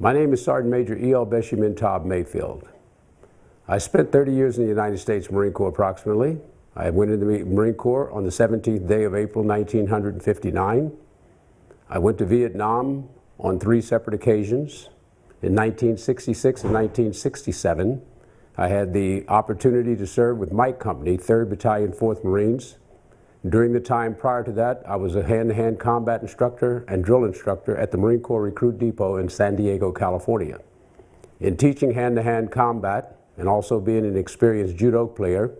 My name is Sergeant Major E.L. Beshemin Taub Mayfield. I spent 30 years in the United States Marine Corps approximately. I went into the Marine Corps on the 17th day of April 1959. I went to Vietnam on 3 separate occasions. In 1966 and 1967, I had the opportunity to serve with Mike Company, 3rd Battalion, 4th Marines. During the time prior to that, I was a hand-to-hand combat instructor and drill instructor at the Marine Corps Recruit Depot in San Diego, California. In teaching hand-to-hand combat and also being an experienced judo player,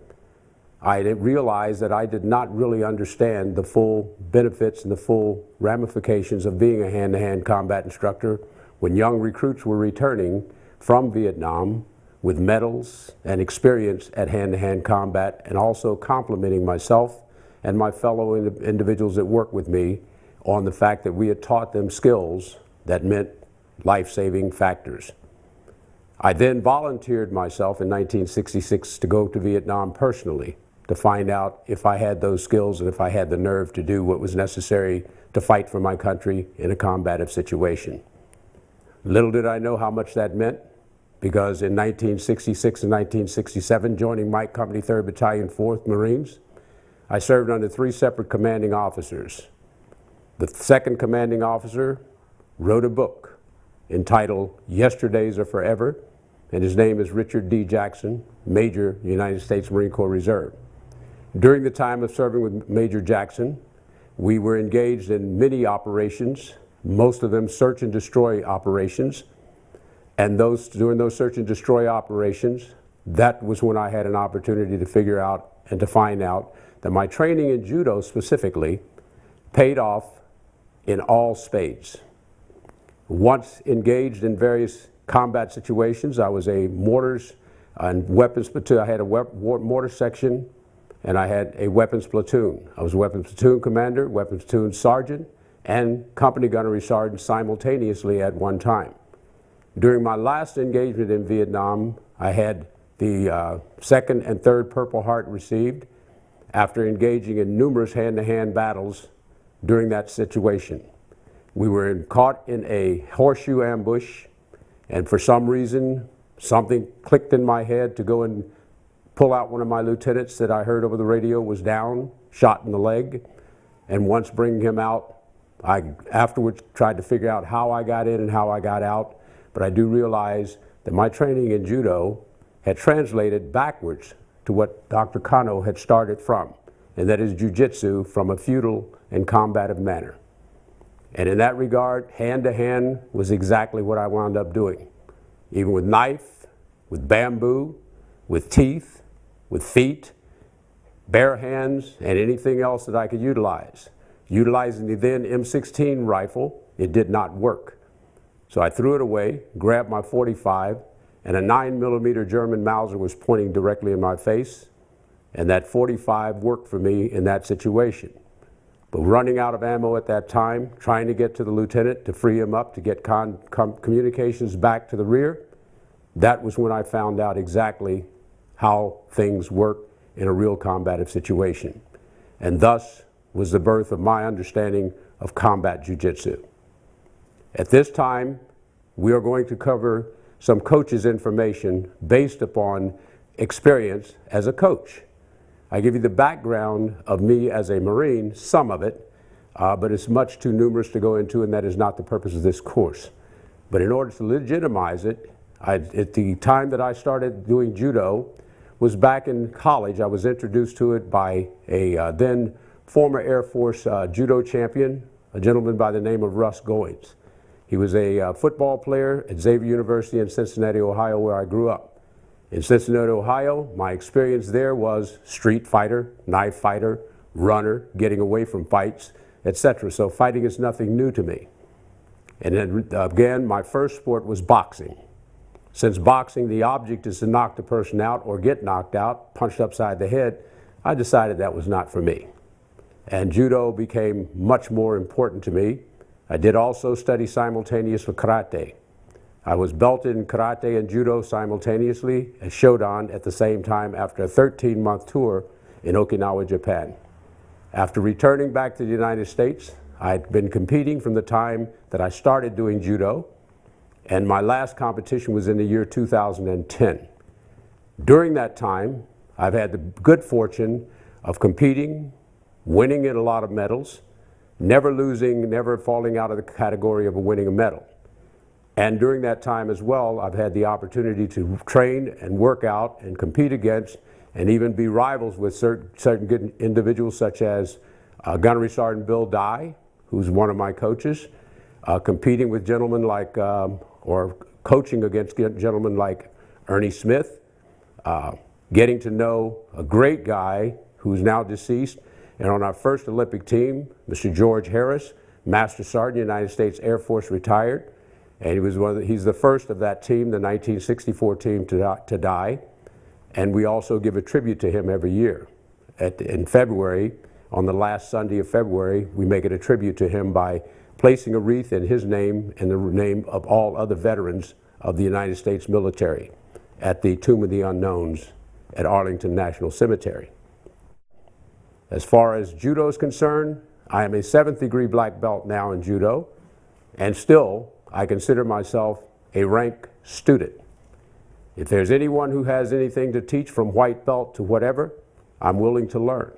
I realized that I did not really understand the full benefits and the full ramifications of being a hand-to-hand combat instructor when young recruits were returning from Vietnam with medals and experience at hand-to-hand combat, and also complimenting myself and my fellow individuals that work with me on the fact that we had taught them skills that meant life-saving factors. I then volunteered myself in 1966 to go to Vietnam personally to find out if I had those skills and if I had the nerve to do what was necessary to fight for my country in a combative situation. Little did I know how much that meant, because in 1966 and 1967, joining Mike Company, 3rd Battalion, 4th Marines, I served under 3 separate commanding officers. The 2nd commanding officer wrote a book entitled Yesterdays Are Forever, and his name is Richard D. Jackson, Major, United States Marine Corps Reserve. During the time of serving with Major Jackson, we were engaged in many operations, most of them search and destroy operations, and during those search and destroy operations, that was when I had an opportunity to figure out and to find out that my training in judo specifically paid off in all spades. Once engaged in various combat situations, I was a mortars and weapons platoon. I had a mortar section and I had a weapons platoon. I was a weapons platoon commander, weapons platoon sergeant, and company gunnery sergeant simultaneously at one time. During my last engagement in Vietnam, I had the 2nd and 3rd Purple Heart received after engaging in numerous hand-to-hand battles during that situation. We were caught in a horseshoe ambush, and for some reason, something clicked in my head to go and pull out one of my lieutenants that I heard over the radio was down, shot in the leg, and once bringing him out, I afterwards tried to figure out how I got in and how I got out, but I do realize that my training in judo had translated backwards to what Dr. Kano had started from, and that is jiu-jitsu from a feudal and combative manner. And in that regard, hand-to-hand was exactly what I wound up doing. Even with knife, with bamboo, with teeth, with feet, bare hands, and anything else that I could utilize. Utilizing the then M16 rifle, it did not work. So I threw it away, grabbed my .45, and a 9mm German Mauser was pointing directly in my face, and that .45 worked for me in that situation. But running out of ammo at that time, trying to get to the lieutenant to free him up to get communications back to the rear, that was when I found out exactly how things work in a real combative situation. And thus was the birth of my understanding of combat jiu-jitsu. At this time, we are going to cover some coach's information based upon experience as a coach. I give you the background of me as a Marine, some of it, but it's much too numerous to go into, and that is not the purpose of this course. But in order to legitimize it, at the time that I started doing judo was back in college. I was introduced to it by a then former Air Force judo champion, a gentleman by the name of Russ Goins. He was a football player at Xavier University in Cincinnati, Ohio, where I grew up. In Cincinnati, Ohio, my experience there was street fighter, knife fighter, runner, getting away from fights, etc. So fighting is nothing new to me. And then again, my first sport was boxing. Since boxing, the object is to knock the person out or get knocked out, punched upside the head, I decided that was not for me. And judo became much more important to me. I did also study simultaneous with karate. I was belted in karate and judo simultaneously as Shodan at the same time after a 13-month tour in Okinawa, Japan. After returning back to the United States, I'd been competing from the time that I started doing judo and my last competition was in the year 2010. During that time, I've had the good fortune of competing, winning in a lot of medals, never losing, never falling out of the category of winning a medal. And during that time as well, I've had the opportunity to train and work out and compete against and even be rivals with certain good individuals such as Gunnery Sergeant Bill Dye, who's one of my coaches, competing with gentlemen like, or coaching against gentlemen like Ernie Smith, getting to know a great guy who's now deceased, and on our first Olympic team, Mr. George Harris, Master Sergeant, United States Air Force, retired, and he was he's the first of that team, the 1964 team, to die, and we also give a tribute to him every year. In February, on the last Sunday of February, we make it a tribute to him by placing a wreath in his name and the name of all other veterans of the United States military at the Tomb of the Unknowns at Arlington National Cemetery. As far as judo is concerned, I am a 7th degree black belt now in judo, and still I consider myself a rank student. If there's anyone who has anything to teach from white belt to whatever, I'm willing to learn.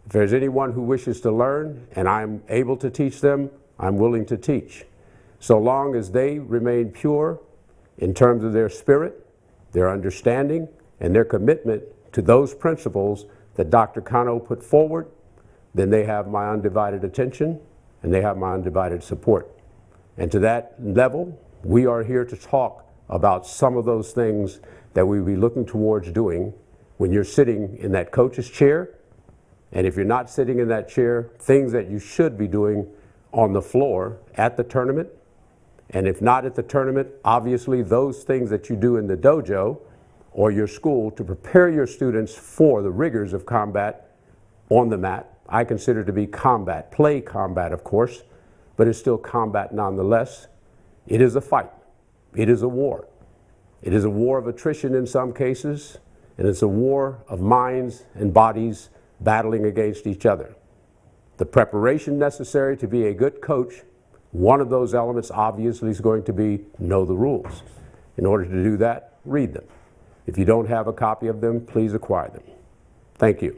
If there's anyone who wishes to learn and I'm able to teach them, I'm willing to teach, so long as they remain pure in terms of their spirit, their understanding, and their commitment to those principles that Dr. Kano put forward. Then they have my undivided attention and they have my undivided support. And to that level, we are here to talk about some of those things that we'll be looking towards doing when you're sitting in that coach's chair. And if you're not sitting in that chair, things that you should be doing on the floor at the tournament. And if not at the tournament, obviously those things that you do in the dojo or your school to prepare your students for the rigors of combat on the mat, I consider to be combat. Play combat, of course, but it's still combat nonetheless. It is a fight. It is a war. It is a war of attrition in some cases, and it's a war of minds and bodies battling against each other. The preparation necessary to be a good coach, one of those elements obviously is going to be know the rules. In order to do that, read them. If you don't have a copy of them, please acquire them. Thank you.